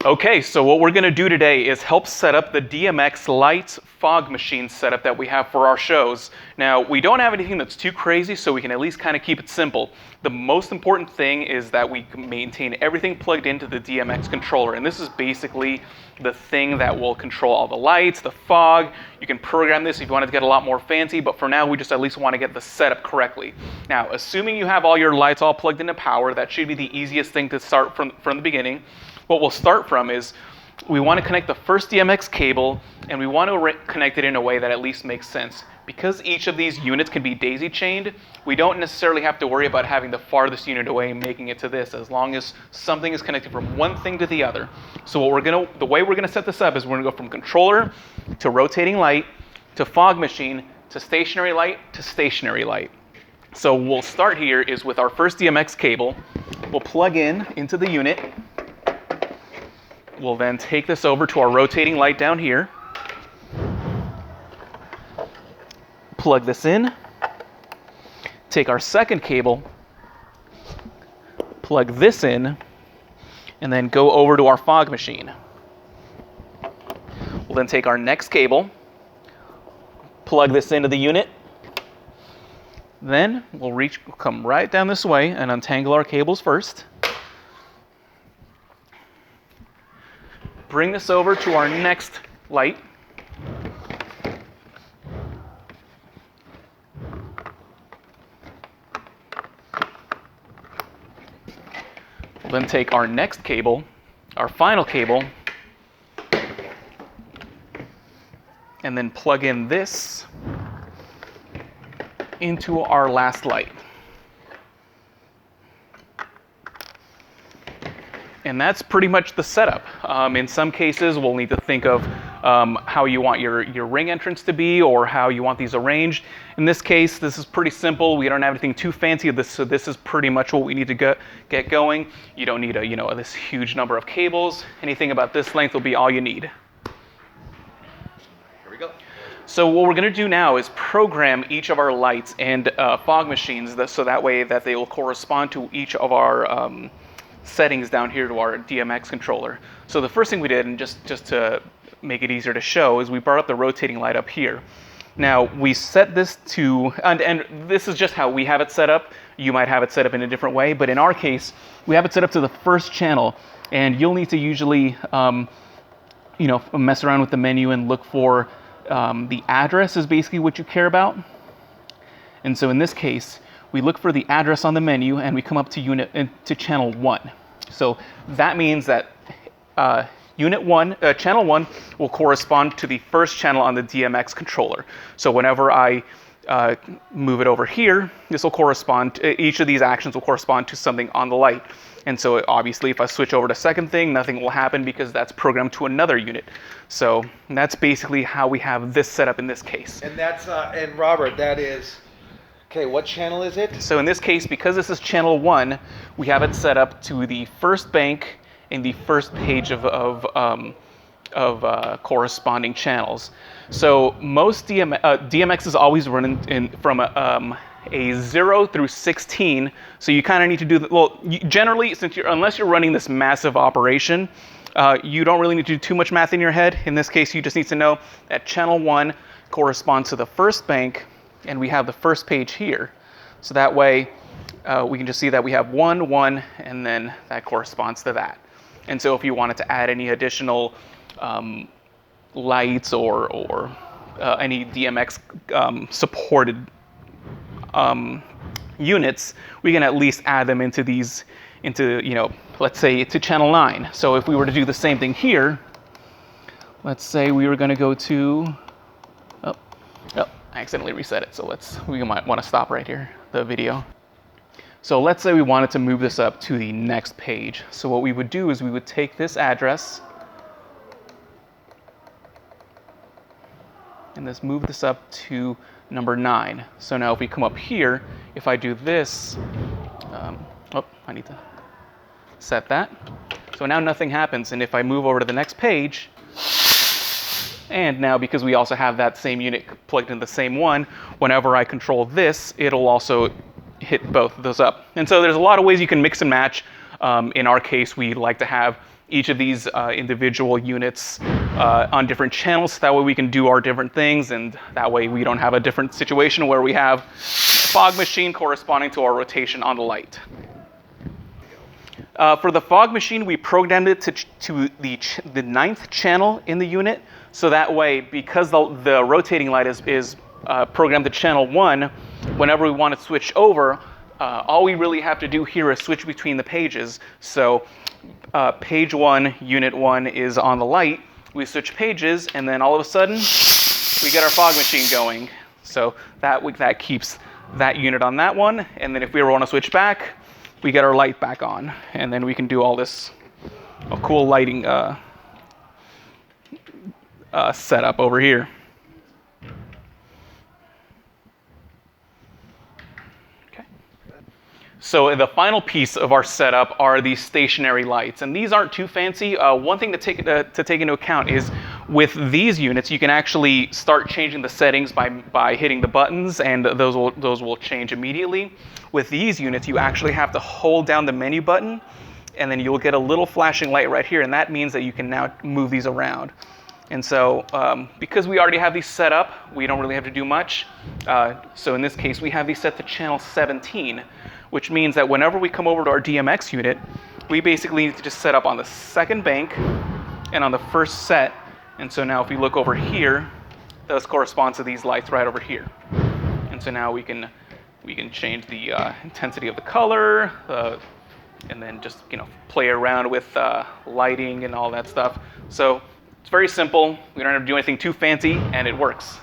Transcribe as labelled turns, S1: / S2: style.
S1: Okay, so what we're going to do today is help set up the DMX light fog machine setup that we have for our shows. Now, we don't have anything that's too crazy, so we can at least kind of keep it simple. The most important thing is that we maintain everything plugged into the DMX controller, and this is basically the thing that will control all the lights, the fog. You can program this if you want to get a lot more fancy, but for now we just at least want to get the setup correctly. Now, assuming you have all your lights all plugged into power, that should be the easiest thing to start from the beginning. What we'll start from is we want to connect the first DMX cable, and we want to connect it in a way that at least makes sense. Because each of these units can be daisy chained, we don't necessarily have to worry about having the farthest unit away and making it to this, as long as something is connected from one thing to the other. So the way we're gonna set this up is we're gonna go from controller to rotating light to fog machine to stationary light to stationary light. So we'll start here is with our first DMX cable. We'll plug into the unit. We'll then take this over to our rotating light down here. Plug this in, take our second cable, plug this in, and then go over to our fog machine. We'll then take our next cable, plug this into the unit, then we'll come right down this way and untangle our cables first. Bring this over to our next light. We'll then take our next cable, our final cable, and then plug in this into our last light. And that's pretty much the setup. In some cases, we'll need to think of how you want your ring entrance to be or how you want these arranged. In this case, this is pretty simple. We don't have anything too fancy. So this is pretty much what we need to get going. You don't need this huge number of cables. Anything about this length will be all you need.
S2: Here we go.
S1: So what we're going to do now is program each of our lights and fog machines so that way that they will correspond to each of our settings down here to our DMX controller. So the first thing we did, and just to make it easier to show, is we brought up the rotating light up here. Now we set this to, and this is just how we have it set up. You might have it set up in a different way, but in our case, we have it set up to the first channel, and you'll need to usually, mess around with the menu and look for the address is basically what you care about. And so in this case, we look for the address on the menu and we come up to channel 1. So that means that channel 1 will correspond to the first channel on the DMX controller. So whenever I move it over here, this will correspond, each of these actions will correspond to something on the light. And so obviously if I switch over to second thing, nothing will happen because that's programmed to another unit. So that's basically how we have this set up in this case.
S2: And that's, and Robert, that is, okay, what channel is it?
S1: So in this case, because this is channel 1, we have it set up to the first bank in the first page of corresponding channels. So most DMX is always running from a 0 through 16. So you kind of need to do generally, unless you're running this massive operation, you don't really need to do too much math in your head. In this case, you just need to know that channel 1 corresponds to the first bank, and we have the first page here. So that way, we can just see that we have 1, 1, and then that corresponds to that. And so if you wanted to add any additional lights or any DMX supported units, we can at least add them into let's say to channel 9. So if we were to do the same thing here, let's say we were going to go to, I accidentally reset it, so we might want to stop right here, the video. So let's say we wanted to move this up to the next page. So what we would do is we would take this address and move this up to number 9. So now if we come up here, if I do this, I need to set that. So now nothing happens, and if I move over to the next page, and now because we also have that same unit plugged in the same one, whenever I control this, it'll also hit both of those up. And so there's a lot of ways you can mix and match. In our case, we like to have each of these individual units on different channels. So that way we can do our different things, and that way we don't have a different situation where we have fog machine corresponding to our rotation on the light. For the fog machine, we programmed it to the 9th channel in the unit. So that way, because the rotating light is programmed to channel 1, whenever we want to switch over, all we really have to do here is switch between the pages. So page 1, unit 1 is on the light. We switch pages, and then all of a sudden, we get our fog machine going. So that keeps that unit on that one. And then if we ever want to switch back, we get our light back on, and then we can do all this cool lighting setup over here. Okay. So the final piece of our setup are these stationary lights, and these aren't too fancy. One thing to take into account is with these units, you can actually start changing the settings by hitting the buttons, and those will change immediately. With these units, you actually have to hold down the menu button, and then you'll get a little flashing light right here, and that means that you can now move these around. And so because we already have these set up, we don't really have to do much. So in this case, we have these set to channel 17, which means that whenever we come over to our DMX unit, we basically need to just set up on the second bank and on the first set. And so now if we look over here, those correspond to these lights right over here. And so now we can change the intensity of the color, and then just play around with lighting and all that stuff. So it's very simple. We don't have to do anything too fancy, and it works.